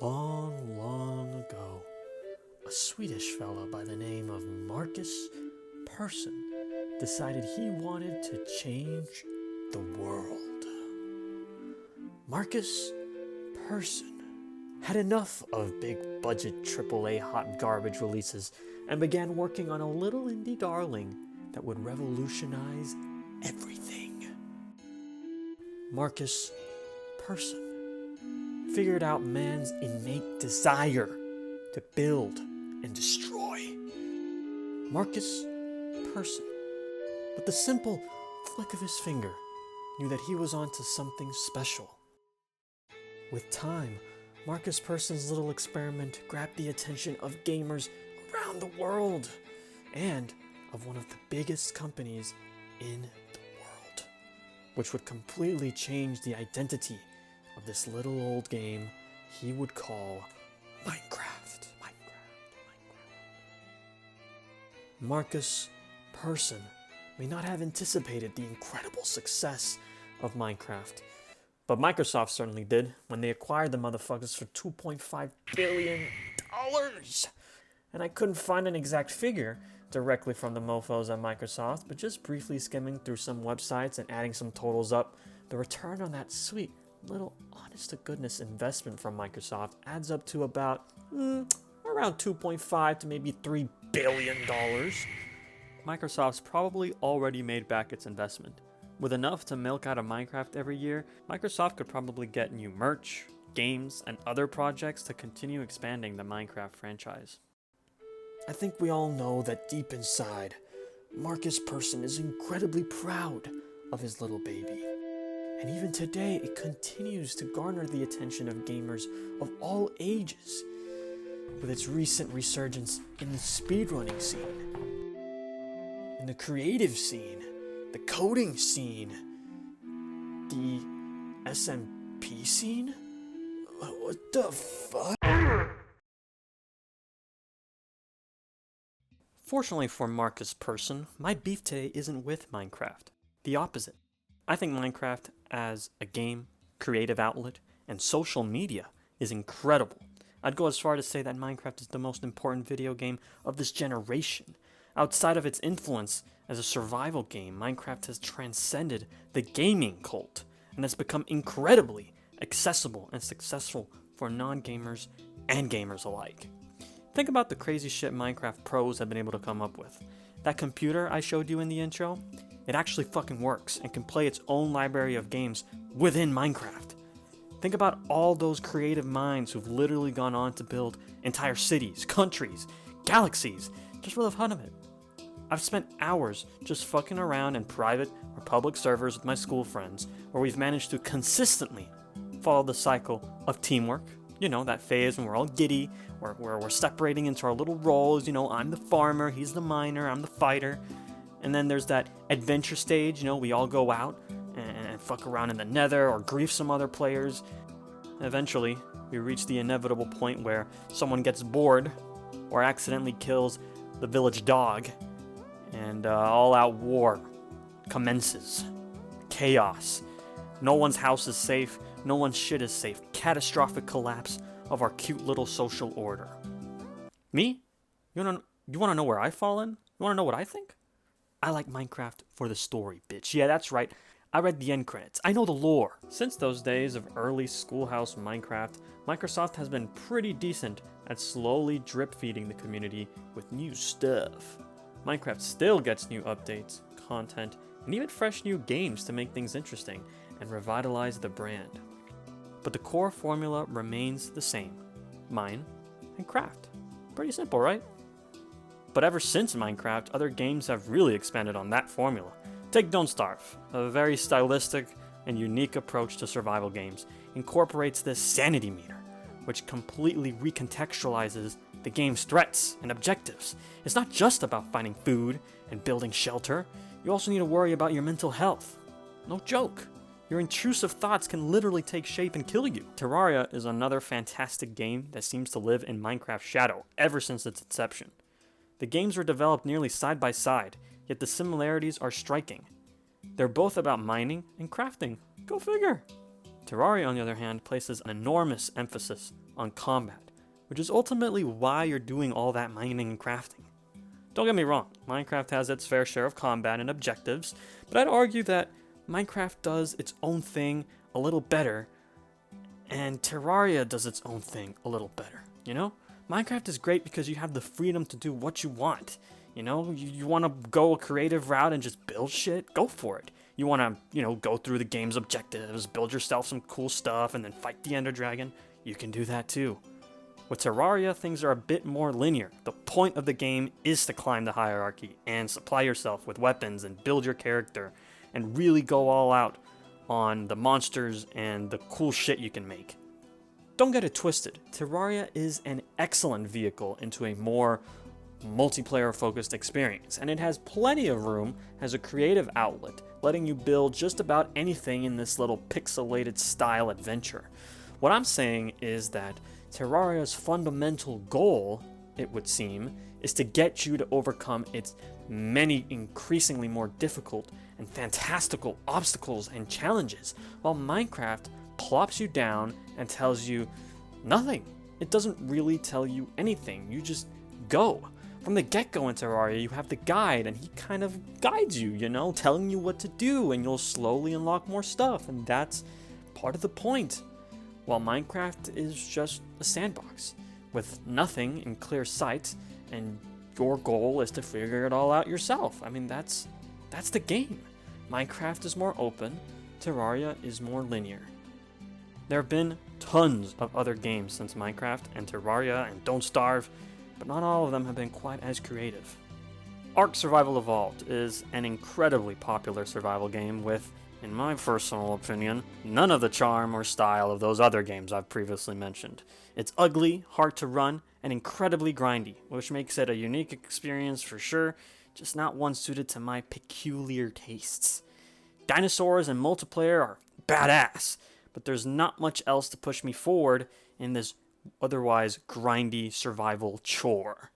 Long, long ago, a Swedish fella by the name of Marcus Persson decided he wanted to change the world. Marcus Persson had enough of big budget AAA hot garbage releases and began working on a little indie darling that would revolutionize everything. Marcus Persson figured out man's innate desire to build and destroy. Marcus Persson, with the simple flick of his finger, knew that he was onto something special. With time, Marcus Persson's little experiment grabbed the attention of gamers around the world and of one of the biggest companies in the world, which would completely change the identity of this little old game he would call Minecraft. Marcus Persson may not have anticipated the incredible success of Minecraft, but Microsoft certainly did when they acquired the motherfuckers for $2.5 billion. And I couldn't find an exact figure directly from the mofos at Microsoft, but just briefly skimming through some websites and adding some totals up, the return on that sweet little honest-to-goodness investment from Microsoft adds up to about around 2.5 to maybe $3 billion. Microsoft's probably already made back its investment. With enough to milk out of Minecraft every year, Microsoft could probably get new merch, games, and other projects to continue expanding the Minecraft franchise. I think we all know that deep inside, Marcus Persson is incredibly proud of his little baby. And even today, it continues to garner the attention of gamers of all ages, with its recent resurgence in the speedrunning scene, in the creative scene, the coding scene, the SMP scene? What the fuck? Fortunately for Marcus Persson, my beef today isn't with Minecraft. The opposite. I think Minecraft as a game, creative outlet, and social media is incredible. I'd go as far to say that Minecraft is the most important video game of this generation. Outside of its influence as a survival game, Minecraft has transcended the gaming cult and has become incredibly accessible and successful for non-gamers and gamers alike. Think about the crazy shit Minecraft pros have been able to come up with. That computer I showed you in the intro, it actually fucking works and can play its own library of games within Minecraft. Think about all those creative minds who've literally gone on to build entire cities, countries, galaxies, just for the fun of it. I've spent hours just fucking around in private or public servers with my school friends, where we've managed to consistently follow the cycle of teamwork. You know, that phase when we're all giddy, where we're separating into our little roles. You know, I'm the farmer, he's the miner, I'm the fighter. And then there's that adventure stage, you know, we all go out and fuck around in the nether or grief some other players. Eventually, we reach the inevitable point where someone gets bored or accidentally kills the village dog, and all-out war commences. Chaos. No one's house is safe, no one's shit is safe. Catastrophic collapse of our cute little social order. Me? You wanna know where I fall in? You wanna know what I think? I like Minecraft for the story, bitch. Yeah, that's right. I read the end credits. I know the lore. Since those days of early schoolhouse Minecraft, Microsoft has been pretty decent at slowly drip-feeding the community with new stuff. Minecraft still gets new updates, content, and even fresh new games to make things interesting and revitalize the brand. But the core formula remains the same. Mine and craft. Pretty simple, right? But ever since Minecraft, other games have really expanded on that formula. Take Don't Starve, a very stylistic and unique approach to survival games, incorporates this sanity meter, which completely recontextualizes the game's threats and objectives. It's not just about finding food and building shelter, you also need to worry about your mental health. No joke. Your intrusive thoughts can literally take shape and kill you. Terraria is another fantastic game that seems to live in Minecraft's shadow ever since its inception. The games were developed nearly side by side, yet the similarities are striking. They're both about mining and crafting. Go figure. Terraria, on the other hand, places an enormous emphasis on combat, which is ultimately why you're doing all that mining and crafting. Don't get me wrong, Minecraft has its fair share of combat and objectives, but I'd argue that Minecraft does its own thing a little better, and Terraria does its own thing a little better, you know? Minecraft is great because you have the freedom to do what you want. You know, you want to go a creative route and just build shit, go for it. You want to, go through the game's objectives, build yourself some cool stuff, and then fight the Ender Dragon, you can do that too. With Terraria, things are a bit more linear. The point of the game is to climb the hierarchy and supply yourself with weapons and build your character and really go all out on the monsters and the cool shit you can make. Don't get it twisted, Terraria is an excellent vehicle into a more multiplayer-focused experience, and it has plenty of room as a creative outlet, letting you build just about anything in this little pixelated style adventure. What I'm saying is that Terraria's fundamental goal, it would seem, is to get you to overcome its many increasingly more difficult and fantastical obstacles and challenges, while Minecraft plops you down and tells you nothing. It doesn't really tell you anything, you just go. From the get-go in Terraria, you have the guide, and he kind of guides you, telling you what to do, and you'll slowly unlock more stuff, and that's part of the point. While Minecraft is just a sandbox, with nothing in clear sight, and your goal is to figure it all out yourself. I mean, that's the game. Minecraft is more open, Terraria is more linear. There have been tons of other games since Minecraft and Terraria and Don't Starve, but not all of them have been quite as creative. Ark Survival Evolved is an incredibly popular survival game with, in my personal opinion, none of the charm or style of those other games I've previously mentioned. It's ugly, hard to run, and incredibly grindy, which makes it a unique experience for sure, just not one suited to my peculiar tastes. Dinosaurs and multiplayer are badass, but there's not much else to push me forward in this otherwise grindy survival chore.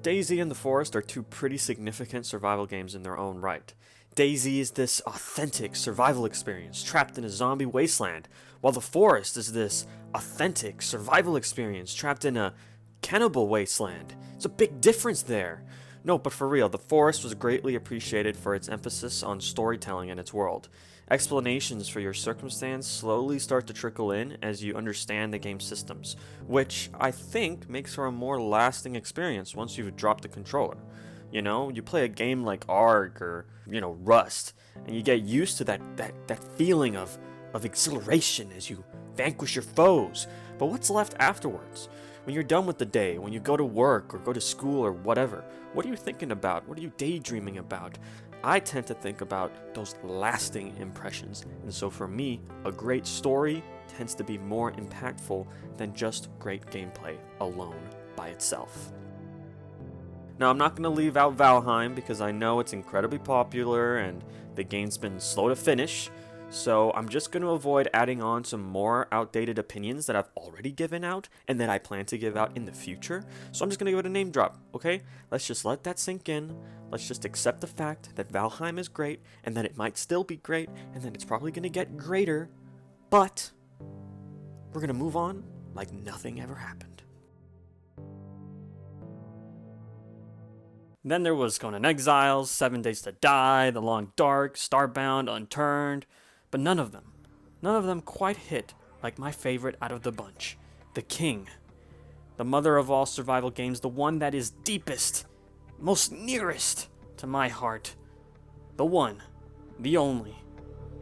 DayZ and The Forest are two pretty significant survival games in their own right. DayZ is this authentic survival experience trapped in a zombie wasteland, while The Forest is this authentic survival experience trapped in a cannibal wasteland. It's a big difference there. No, but for real, The Forest was greatly appreciated for its emphasis on storytelling in its world. Explanations for your circumstance slowly start to trickle in as you understand the game's systems, which I think makes for a more lasting experience once you've dropped the controller. You play a game like Ark or, Rust, and you get used to that feeling of exhilaration as you vanquish your foes. But what's left afterwards? When you're done with the day, when you go to work or go to school or whatever, what are you thinking about? What are you daydreaming about? I tend to think about those lasting impressions, and so for me, a great story tends to be more impactful than just great gameplay alone by itself. Now, I'm not going to leave out Valheim because I know it's incredibly popular and the game's been slow to finish, so I'm just going to avoid adding on some more outdated opinions that I've already given out and that I plan to give out in the future. So I'm just going to give it a name drop, okay? Let's just let that sink in. Let's just accept the fact that Valheim is great and that it might still be great and that it's probably going to get greater, but we're going to move on like nothing ever happened. Then there was Conan Exiles, 7 Days to Die, The Long Dark, Starbound, Unturned, but none of them quite hit like my favorite out of the bunch, The King. The mother of all survival games, the one that is deepest, most nearest to my heart. The one, the only.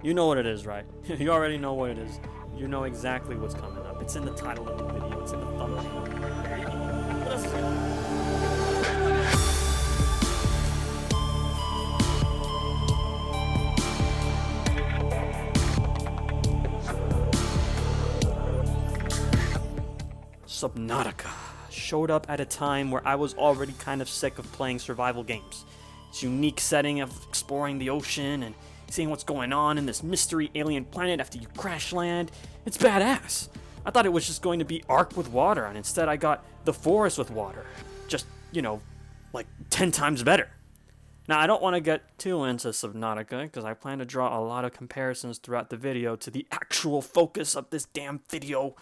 You know what it is, right? You already know what it is. You know exactly what's coming up. It's in the title of the video, it's in the thumbnail. What else is it? Subnautica showed up at a time where I was already kind of sick of playing survival games. Its unique setting of exploring the ocean and seeing what's going on in this mystery alien planet after you crash land, it's badass. I thought it was just going to be Ark with water, and instead I got The Forest with water. Just, like 10 times better. Now, I don't want to get too into Subnautica, because I plan to draw a lot of comparisons throughout the video to the actual focus of this damn video.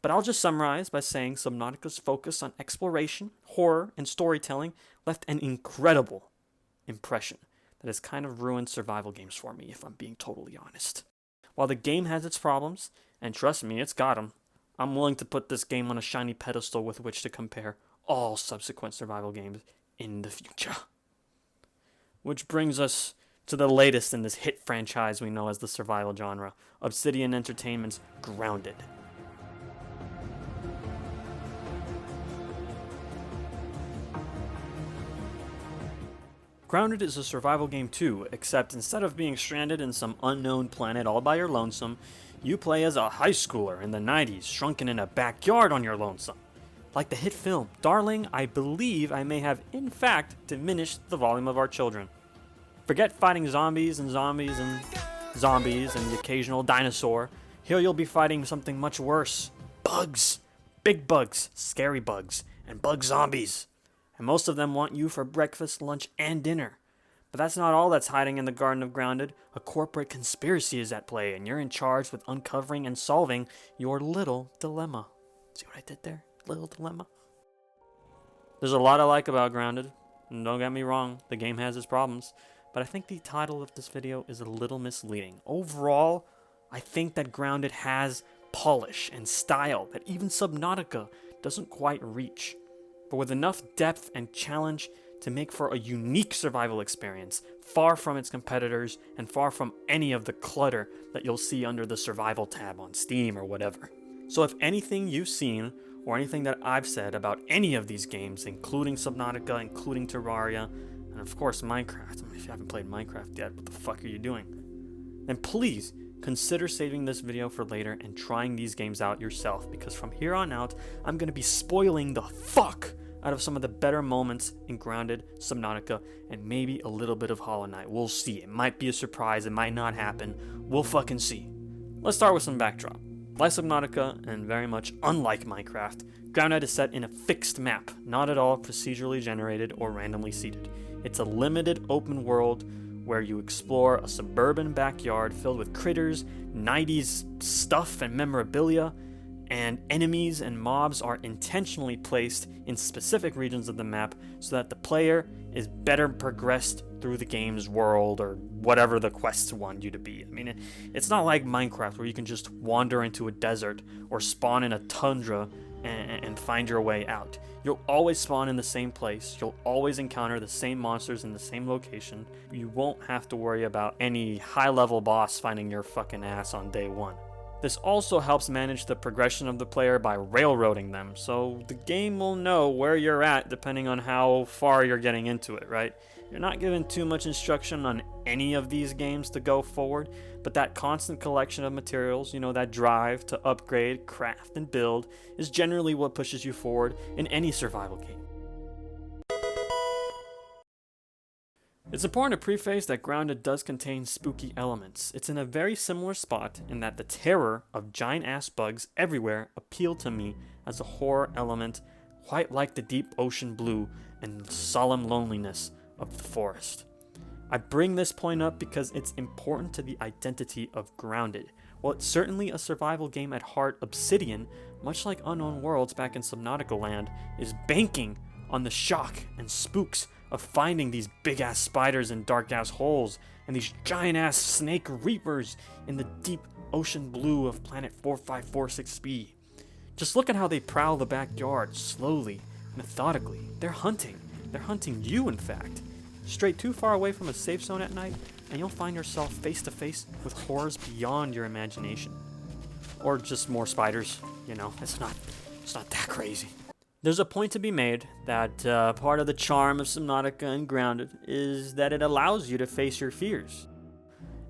But I'll just summarize by saying Subnautica's focus on exploration, horror, and storytelling left an incredible impression that has kind of ruined survival games for me, if I'm being totally honest. While the game has its problems, and trust me, it's got them, I'm willing to put this game on a shiny pedestal with which to compare all subsequent survival games in the future. Which brings us to the latest in this hit franchise we know as the survival genre, Obsidian Entertainment's Grounded. Grounded is a survival game too, except instead of being stranded in some unknown planet all by your lonesome, you play as a high schooler in the 90s, shrunken in a backyard on your lonesome. Like the hit film, Darling, I believe I may have in fact diminished the volume of our children. Forget fighting zombies and the occasional dinosaur. Here you'll be fighting something much worse. Bugs. Big bugs, scary bugs, and bug zombies. And most of them want you for breakfast, lunch, and dinner. But that's not all that's hiding in the Garden of Grounded. A corporate conspiracy is at play, and you're in charge with uncovering and solving your little dilemma. See what I did there? Little dilemma. There's a lot I like about Grounded, and don't get me wrong, the game has its problems, but I think the title of this video is a little misleading. Overall, I think that Grounded has polish and style that even Subnautica doesn't quite reach, but with enough depth and challenge to make for a unique survival experience, far from its competitors and far from any of the clutter that you'll see under the survival tab on Steam or whatever. So if anything you've seen, or anything that I've said about any of these games, including Subnautica, including Terraria, and of course Minecraft, if you haven't played Minecraft yet, what the fuck are you doing? Then please consider saving this video for later and trying these games out yourself, because from here on out, I'm going to be spoiling the fuck out of some of the better moments in Grounded, Subnautica, and maybe a little bit of Hollow Knight. We'll see. It might be a surprise. It might not happen. We'll fucking see. Let's start with some backdrop. Like Subnautica, and very much unlike Minecraft, Grounded is set in a fixed map, not at all procedurally generated or randomly seeded. It's a limited open world where you explore a suburban backyard filled with critters, 90s stuff and memorabilia, and enemies and mobs are intentionally placed in specific regions of the map so that the player is better progressed through the game's world or whatever the quests want you to be. I mean, it's not like Minecraft where you can just wander into a desert or spawn in a tundra and find your way out. You'll always spawn in the same place. You'll always encounter the same monsters in the same location. You won't have to worry about any high-level boss finding your fucking ass on day one. This also helps manage the progression of the player by railroading them, so the game will know where you're at depending on how far you're getting into it, right? You're not given too much instruction on any of these games to go forward, but that constant collection of materials, that drive to upgrade, craft, and build, is generally what pushes you forward in any survival game. It's important to preface that Grounded does contain spooky elements. It's in a very similar spot in that the terror of giant-ass bugs everywhere appealed to me as a horror element, quite like the deep ocean blue and solemn loneliness of the forest. I bring this point up because it's important to the identity of Grounded. While it's certainly a survival game at heart, Obsidian, much like Unknown Worlds back in Subnautica land, is banking on the shock and spooks of finding these big-ass spiders in dark-ass holes and these giant-ass snake reapers in the deep ocean blue of planet 4546b. Just look at how they prowl the backyard, slowly, methodically. They're hunting. They're hunting you, in fact. Stray too far away from a safe zone at night, and you'll find yourself face-to-face with horrors beyond your imagination. Or just more spiders, it's not that crazy. There's a point to be made that part of the charm of Subnautica and Grounded is that it allows you to face your fears.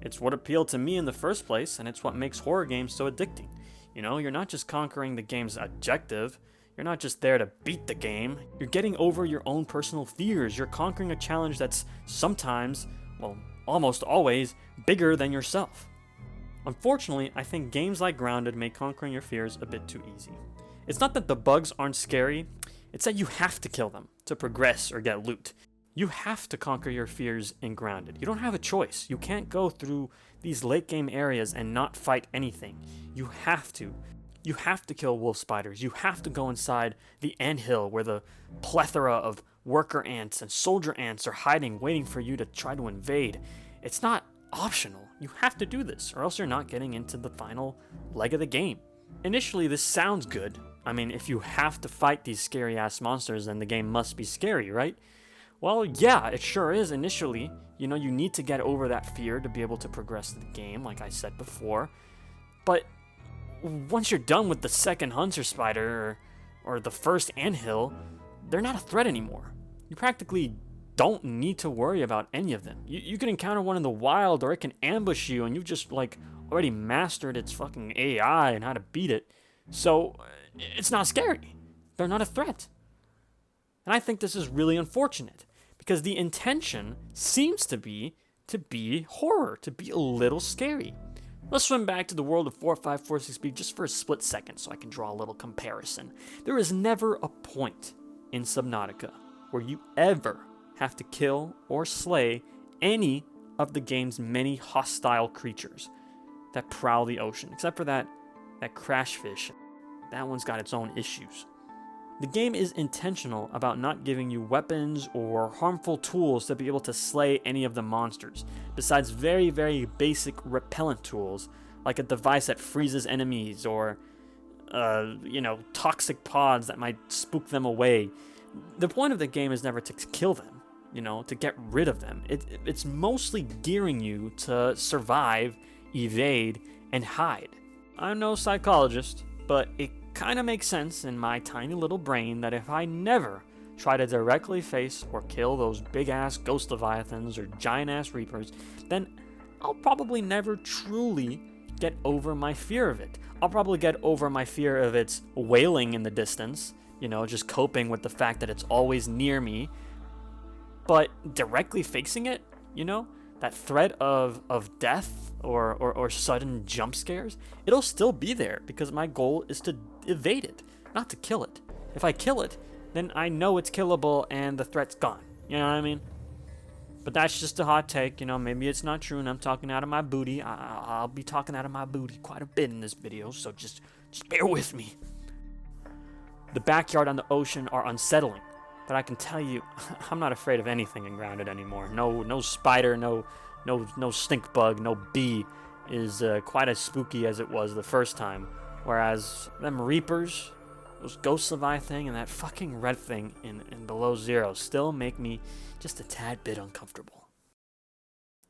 It's what appealed to me in the first place, and it's what makes horror games so addicting. You're not just conquering the game's objective, you're not just there to beat the game, you're getting over your own personal fears, you're conquering a challenge that's sometimes, almost always, bigger than yourself. Unfortunately, I think games like Grounded make conquering your fears a bit too easy. It's not that the bugs aren't scary, it's that you have to kill them to progress or get loot. You have to conquer your fears in Grounded. You don't have a choice. You can't go through these late game areas and not fight anything. You have to. You have to kill wolf spiders. You have to go inside the anthill where the plethora of worker ants and soldier ants are hiding, waiting for you to try to invade. It's not optional. You have to do this, or else you're not getting into the final leg of the game. Initially, this sounds good. I mean, if you have to fight these scary-ass monsters, then the game must be scary, right? Well, yeah, it sure is initially. You know, you need to get over that fear to be able to progress the game, like I said before. But once you're done with the second hunter spider or the first anthill, they're not a threat anymore. You practically don't need to worry about any of them. You can encounter one in the wild, or it can ambush you, and you've just like already mastered its fucking AI and how to beat it. So it's not scary. They're not a threat. And I think this is really unfortunate, because the intention seems to be horror, to be a little scary. Let's swim back to the world of 4546B just for a split second so I can draw a little comparison. There is never a point in Subnautica where you ever have to kill or slay any of the game's many hostile creatures that prowl the ocean, except for that crash fish. That one's got its own issues. The game is intentional about not giving you weapons or harmful tools to be able to slay any of the monsters, besides very, very basic repellent tools, like a device that freezes enemies, or, toxic pods that might spook them away. The point of the game is never to kill them, to get rid of them. It's mostly gearing you to survive, evade, and hide. I'm no psychologist, but it kind of makes sense in my tiny little brain that if I never try to directly face or kill those big-ass ghost leviathans or giant-ass reapers, then I'll probably never truly get over my fear of it. I'll probably get over my fear of its wailing in the distance, just coping with the fact that it's always near me. But directly facing it, that threat of death or sudden jump scares, it'll still be there, because my goal is to evade it, not to kill it. If I kill it, then I know it's killable and the threat's gone. You know what I mean? But that's just a hot take. Maybe it's not true and I'm talking out of my booty. I'll be talking out of my booty quite a bit in this video, so just bear with me. The backyard and the ocean are unsettling, but I can tell you, I'm not afraid of anything in Grounded anymore. No spider, no stink bug, no bee is quite as spooky as it was the first time. Whereas them reapers, those ghost leviathan, and that fucking red thing in Below Zero still make me just a tad bit uncomfortable.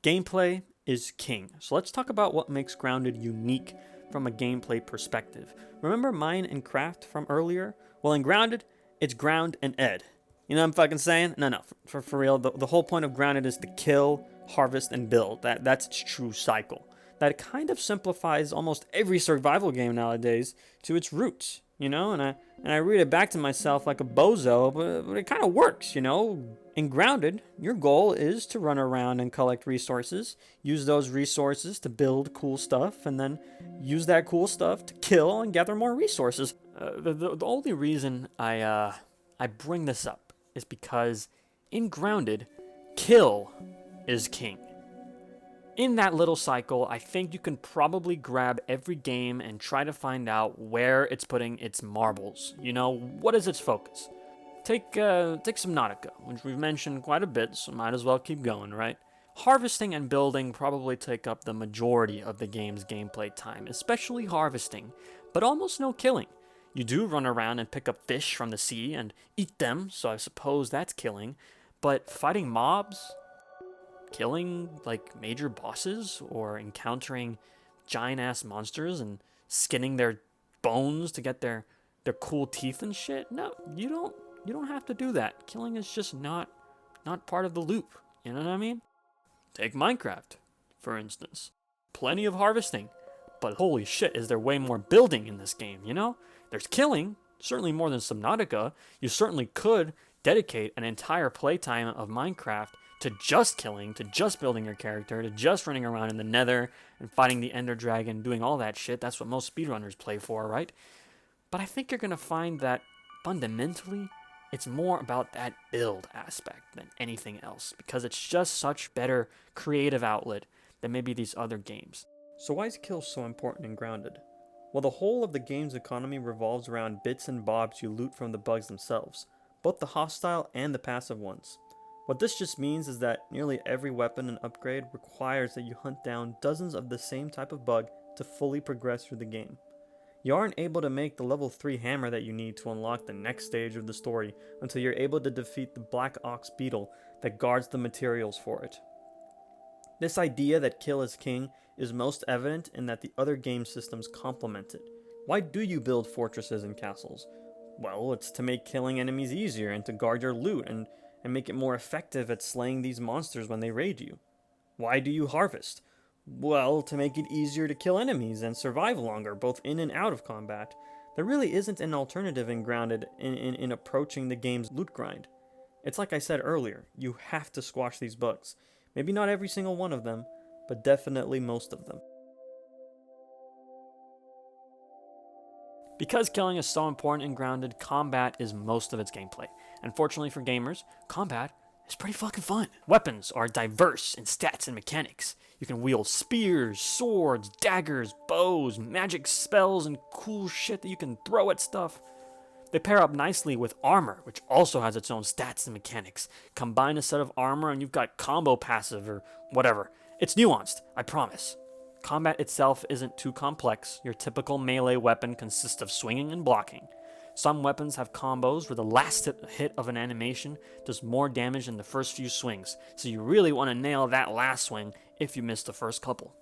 Gameplay is king, so let's talk about what makes Grounded unique from a gameplay perspective. Remember Mine and Craft from earlier? Well, in Grounded, it's ground and ed. You know what I'm fucking saying? No, for real, the whole point of Grounded is to kill, harvest, and build. That's its true cycle. That kind of simplifies almost every survival game nowadays to its roots, and I read it back to myself like a bozo, but it kind of works, In Grounded, your goal is to run around and collect resources, use those resources to build cool stuff, and then use that cool stuff to kill and gather more resources. The only reason I bring this up is because in Grounded, kill is king. In that little cycle, I think you can probably grab every game and try to find out where it's putting its marbles. What is its focus? Take Subnautica, which we've mentioned quite a bit, so might as well keep going, right? Harvesting and building probably take up the majority of the game's gameplay time, especially harvesting, but almost no killing. You do run around and pick up fish from the sea and eat them, so I suppose that's killing, but fighting mobs, killing major bosses, or encountering giant-ass monsters and skinning their bones to get their cool teeth and shit, no, you don't have to do that. Killing is just not part of the loop, you know what I mean? Take Minecraft, for instance. Plenty of harvesting, but holy shit, is there way more building in this game, There's killing, certainly more than Subnautica. You certainly could dedicate an entire playtime of Minecraft to just killing, to just building your character, to just running around in the nether and fighting the ender dragon, doing all that shit. That's what most speedrunners play for, right? But I think you're going to find that fundamentally, It's more about that build aspect than anything else, because it's just such better creative outlet than maybe these other games. So why is kill so important in Grounded? Well, the whole of the game's economy revolves around bits and bobs you loot from the bugs themselves, both the hostile and the passive ones. What this just means is that nearly every weapon and upgrade requires that you hunt down dozens of the same type of bug to fully progress through the game. You aren't able to make the level 3 hammer that you need to unlock the next stage of the story until you're able to defeat the Black Ox Beetle that guards the materials for it. This idea that kill is king is most evident in that the other game systems complement it. Why do you build fortresses and castles? Well, it's to make killing enemies easier and to guard your loot and make it more effective at slaying these monsters when they raid you. Why do you harvest? Well, to make it easier to kill enemies and survive longer, both in and out of combat. There really isn't an alternative in Grounded in approaching the game's loot grind. It's like I said earlier, you have to squash these bugs. Maybe not every single one of them, but definitely most of them. Because killing is so important in Grounded, combat is most of its gameplay. Unfortunately for gamers, combat is pretty fucking fun. Weapons are diverse in stats and mechanics. You can wield spears, swords, daggers, bows, magic spells, and cool shit that you can throw at stuff. They pair up nicely with armor, which also has its own stats and mechanics. Combine a set of armor and you've got combo passive or whatever. It's nuanced, I promise. Combat itself isn't too complex. Your typical melee weapon consists of swinging and blocking. Some weapons have combos where the last hit of an animation does more damage than the first few swings, so you really want to nail that last swing if you miss the first couple.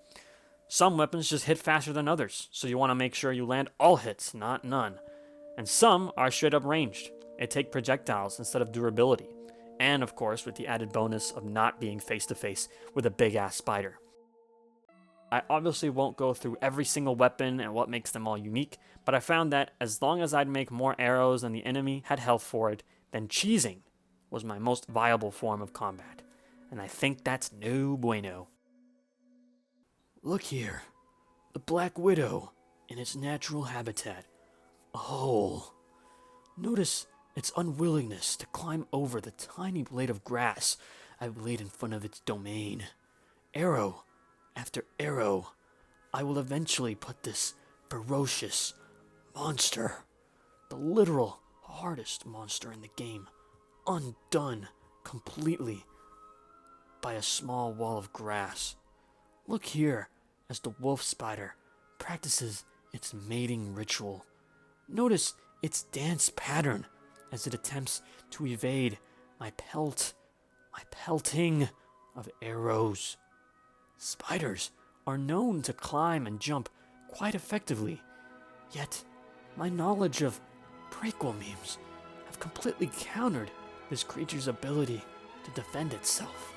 Some weapons just hit faster than others, so you want to make sure you land all hits, not none. And some are straight up ranged. They take projectiles instead of durability. And of course, with the added bonus of not being face to face with a big ass spider. I obviously won't go through every single weapon and what makes them all unique, but I found that as long as I'd make more arrows than the enemy had health for it, then cheesing was my most viable form of combat. And I think that's no bueno. Look here, the Black Widow in its natural habitat. A hole. Notice its unwillingness to climb over the tiny blade of grass I've laid in front of its domain. Arrow after arrow, I will eventually put this ferocious monster, the literal hardest monster in the game, undone completely by a small wall of grass. Look here as the wolf spider practices its mating ritual. Notice its dance pattern as it attempts to evade my pelting of arrows. Spiders are known to climb and jump quite effectively, yet my knowledge of prequel memes have completely countered this creature's ability to defend itself.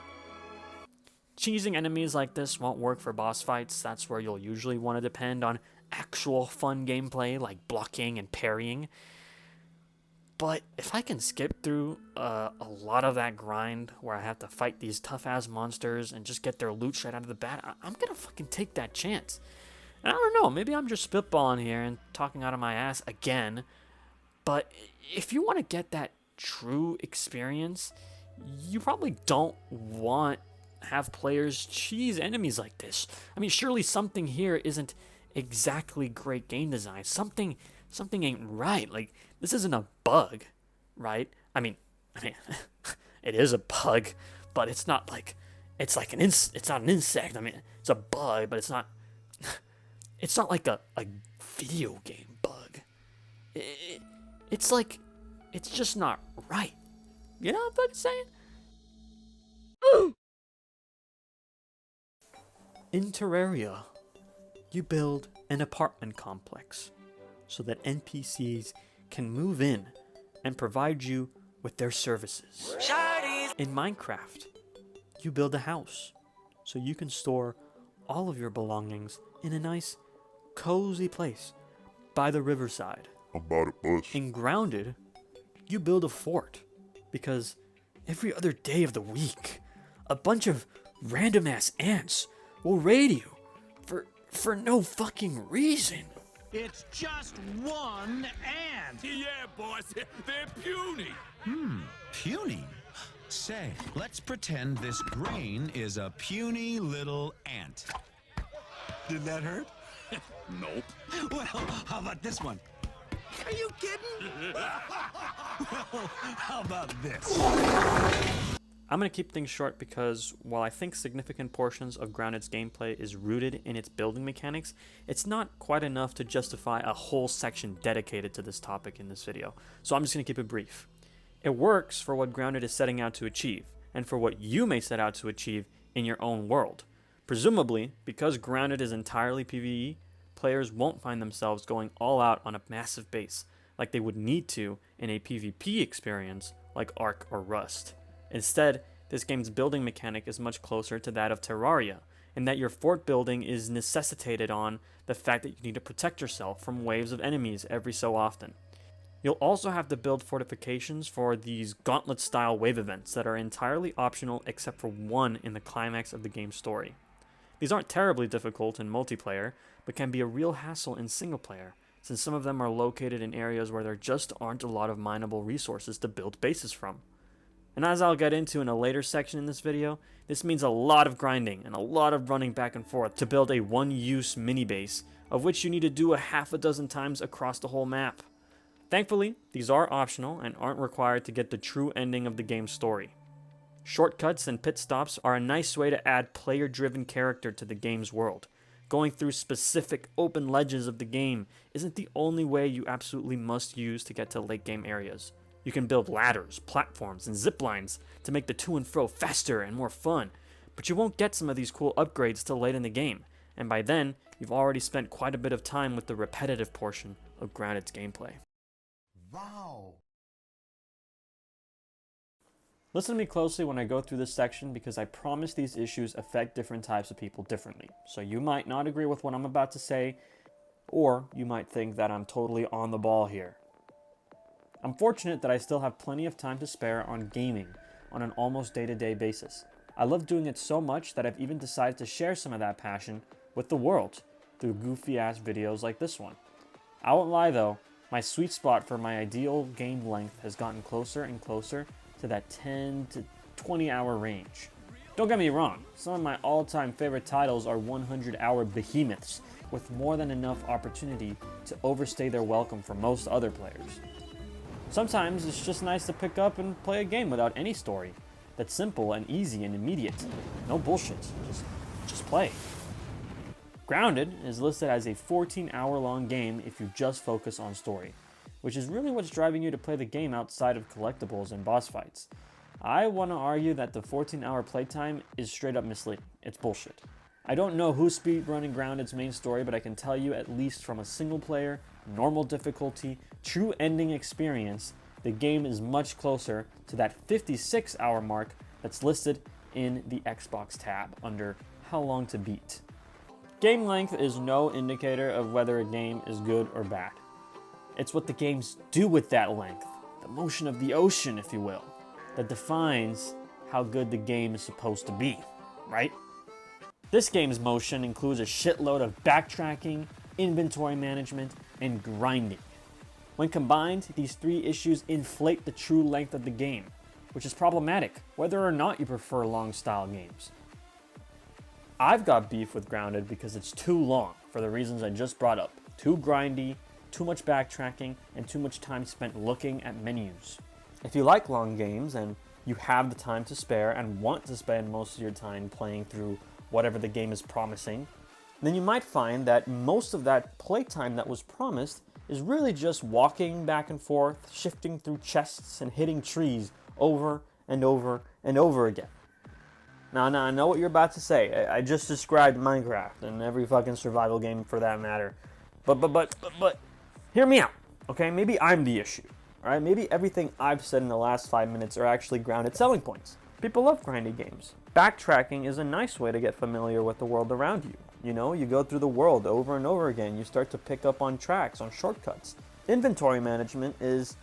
Cheesing enemies like this won't work for boss fights. That's where you'll usually want to depend on actual fun gameplay like blocking and parrying. But if I can skip through a lot of that grind where I have to fight these tough-ass monsters and just get their loot straight out of the bat, I'm gonna fucking take that chance. And I don't know, maybe I'm just spitballing here and talking out of my ass again, but if you want to get that true experience, you probably don't want to have players cheese enemies like this. I mean, surely something here isn't exactly great game design. Something ain't right. Like, this isn't a bug, right? I mean, it is a bug, but it's not like it's like it's not an insect. I mean, it's a bug, but it's not like a video game bug. It's like it's just not right. You know what I'm saying? In Terraria, you build an apartment complex so that NPCs can move in and provide you with their services. In Minecraft, you build a house so you can store all of your belongings in a nice, cozy place by the riverside. About a bus. In Grounded, you build a fort because every other day of the week, a bunch of random ass ants will raid you for no fucking reason. It's just one ant. Yeah, boss. They're puny. Puny? Say, let's pretend this grain is a puny little ant. Did that hurt? Nope. Well, how about this one? Are you kidding? Well, how about this? I'm going to keep things short because while I think significant portions of Grounded's gameplay is rooted in its building mechanics, it's not quite enough to justify a whole section dedicated to this topic in this video, so I'm just going to keep it brief. It works for what Grounded is setting out to achieve, and for what you may set out to achieve in your own world. Presumably, because Grounded is entirely PvE, players won't find themselves going all out on a massive base like they would need to in a PvP experience like Ark or Rust. Instead, this game's building mechanic is much closer to that of Terraria, in that your fort building is necessitated on the fact that you need to protect yourself from waves of enemies every so often. You'll also have to build fortifications for these gauntlet-style wave events that are entirely optional except for one in the climax of the game's story. These aren't terribly difficult in multiplayer, but can be a real hassle in single player, since some of them are located in areas where there just aren't a lot of mineable resources to build bases from. And as I'll get into in a later section in this video, this means a lot of grinding and a lot of running back and forth to build a one-use mini-base, of which you need to do a half a dozen times across the whole map. Thankfully, these are optional and aren't required to get the true ending of the game's story. Shortcuts and pit stops are a nice way to add player-driven character to the game's world. Going through specific open ledges of the game isn't the only way you absolutely must use to get to late game areas. You can build ladders, platforms, and zip lines to make the to and fro faster and more fun, but you won't get some of these cool upgrades till late in the game, and by then, you've already spent quite a bit of time with the repetitive portion of Grounded's gameplay. Wow. Listen to me closely when I go through this section because I promise these issues affect different types of people differently. So you might not agree with what I'm about to say, or you might think that I'm totally on the ball here. I'm fortunate that I still have plenty of time to spare on gaming on an almost day-to-day basis. I love doing it so much that I've even decided to share some of that passion with the world through goofy-ass videos like this one. I won't lie though, my sweet spot for my ideal game length has gotten closer and closer to that 10 to 20 hour range. Don't get me wrong, some of my all-time favorite titles are 100-hour behemoths with more than enough opportunity to overstay their welcome for most other players. Sometimes it's just nice to pick up and play a game without any story. That's simple and easy and immediate. No bullshit, just play. Grounded is listed as a 14-hour-long game if you just focus on story, which is really what's driving you to play the game outside of collectibles and boss fights. I want to argue that the 14-hour playtime is straight up misleading. It's bullshit. I don't know who's speedrunning Grounded's main story, but I can tell you at least from a single player, normal difficulty, true ending experience, the game is much closer to that 56-hour mark that's listed in the Xbox tab under How Long to Beat. Game length is no indicator of whether a game is good or bad. It's what the games do with that length, the motion of the ocean, if you will, that defines how good the game is supposed to be, right? This game's motion includes a shitload of backtracking, inventory management, and grinding. When combined, these three issues inflate the true length of the game, which is problematic, whether or not you prefer long-style games. I've got beef with Grounded because it's too long, for the reasons I just brought up. Too grindy, too much backtracking, and too much time spent looking at menus. If you like long games and you have the time to spare and want to spend most of your time playing through whatever the game is promising, then you might find that most of that playtime that was promised is really just walking back and forth, shifting through chests, and hitting trees over and over and over again. Now, I know what you're about to say. I just described Minecraft and every fucking survival game for that matter. But, hear me out, okay? Maybe I'm the issue, all right? Maybe everything I've said in the last 5 minutes are actually Grounded selling points. People love grindy games. Backtracking is a nice way to get familiar with the world around you. You know, you go through the world over and over again. You start to pick up on tracks, on shortcuts. Inventory management is...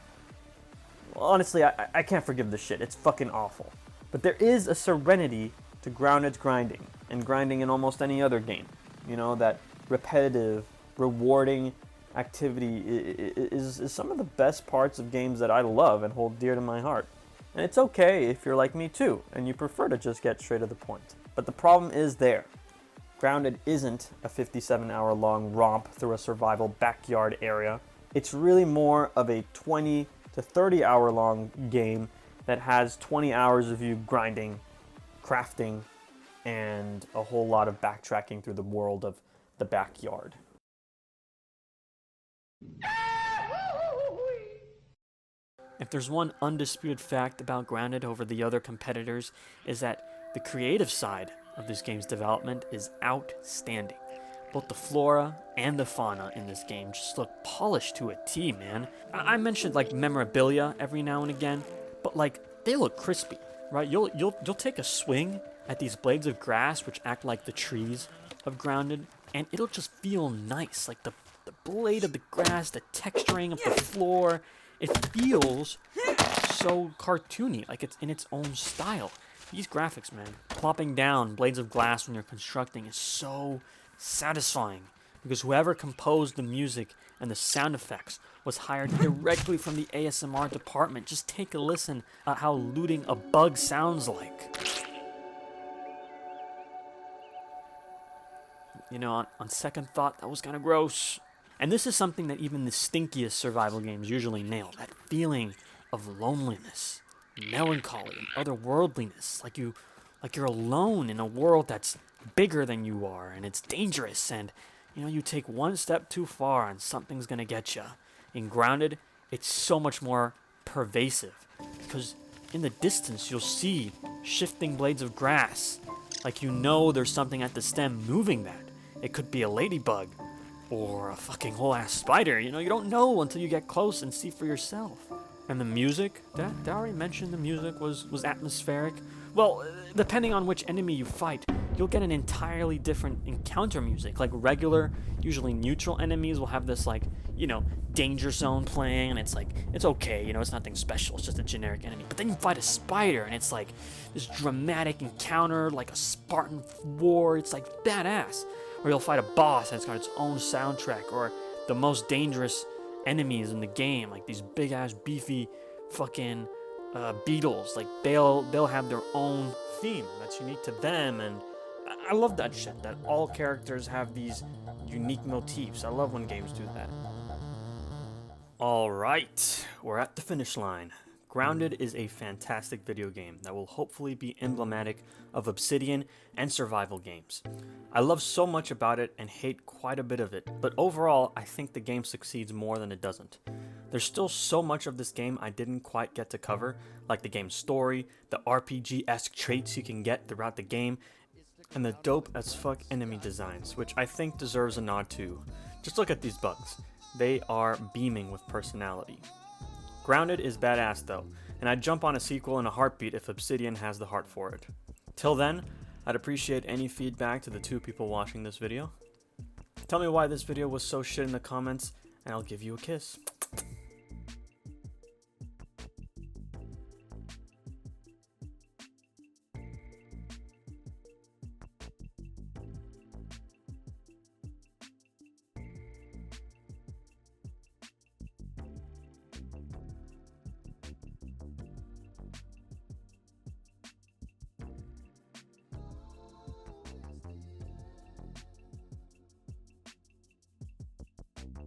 Well, honestly, I can't forgive this shit. It's fucking awful. But there is a serenity to Grounded's grinding, and grinding in almost any other game. You know, that repetitive, rewarding activity is some of the best parts of games that I love and hold dear to my heart. And it's okay if you're like me too, and you prefer to just get straight to the point. But the problem is there. Grounded isn't a 57-hour-long romp through a survival backyard area. It's really more of a 20 to 30-hour-long game that has 20 hours of you grinding, crafting, and a whole lot of backtracking through the world of the backyard. If there's one undisputed fact about Grounded over the other competitors, is that the creative side of this game's development is outstanding. Both the flora and the fauna in this game just look polished to a T, man. I mentioned like memorabilia every now and again, but like they look crispy, right? You'll take a swing at these blades of grass which act like the trees of Grounded, and it'll just feel nice. Like the blade of the grass, the texturing of the floor, it feels so cartoony, like it's in its own style. These graphics, man, plopping down blades of glass when you're constructing is so satisfying, because whoever composed the music and the sound effects was hired directly from the ASMR department. Just take a listen at how looting a bug sounds like. You know, on second thought, that was kind of gross. And this is something that even the stinkiest survival games usually nail, that feeling of loneliness, melancholy, and otherworldliness, like you're alone in a world that's bigger than you are, and it's dangerous, and you know, you take one step too far and something's gonna get you. In Grounded, it's so much more pervasive, because in the distance you'll see shifting blades of grass, like you know there's something at the stem moving that. It could be a ladybug, or a fucking whole ass spider, you know, you don't know until you get close and see for yourself. And the music, did I already mention the music was atmospheric? Well, depending on which enemy you fight, you'll get an entirely different encounter music. Like regular, usually neutral enemies will have this like, you know, danger zone playing, and it's like, it's okay, you know, it's nothing special, it's just a generic enemy. But then you fight a spider, and it's like this dramatic encounter, like a Spartan war, it's like badass. Or you'll fight a boss, and it's got its own soundtrack, or the most dangerous enemies in the game, like these big ass beefy fucking beetles, like they'll have their own theme that's unique to them. And I love that shit, that all characters have these unique motifs. I love when games do that. Alright, we're at the finish line. Grounded is a fantastic video game that will hopefully be emblematic of Obsidian and survival games. I love so much about it and hate quite a bit of it, but overall I think the game succeeds more than it doesn't. There's still so much of this game I didn't quite get to cover, like the game's story, the RPG-esque traits you can get throughout the game, and the dope as fuck enemy designs, which I think deserves a nod too. Just look at these bugs. They are beaming with personality. Grounded is badass though, and I'd jump on a sequel in a heartbeat if Obsidian has the heart for it. Till then, I'd appreciate any feedback to the 2 people watching this video. Tell me why this video was so shit in the comments, and I'll give you a kiss.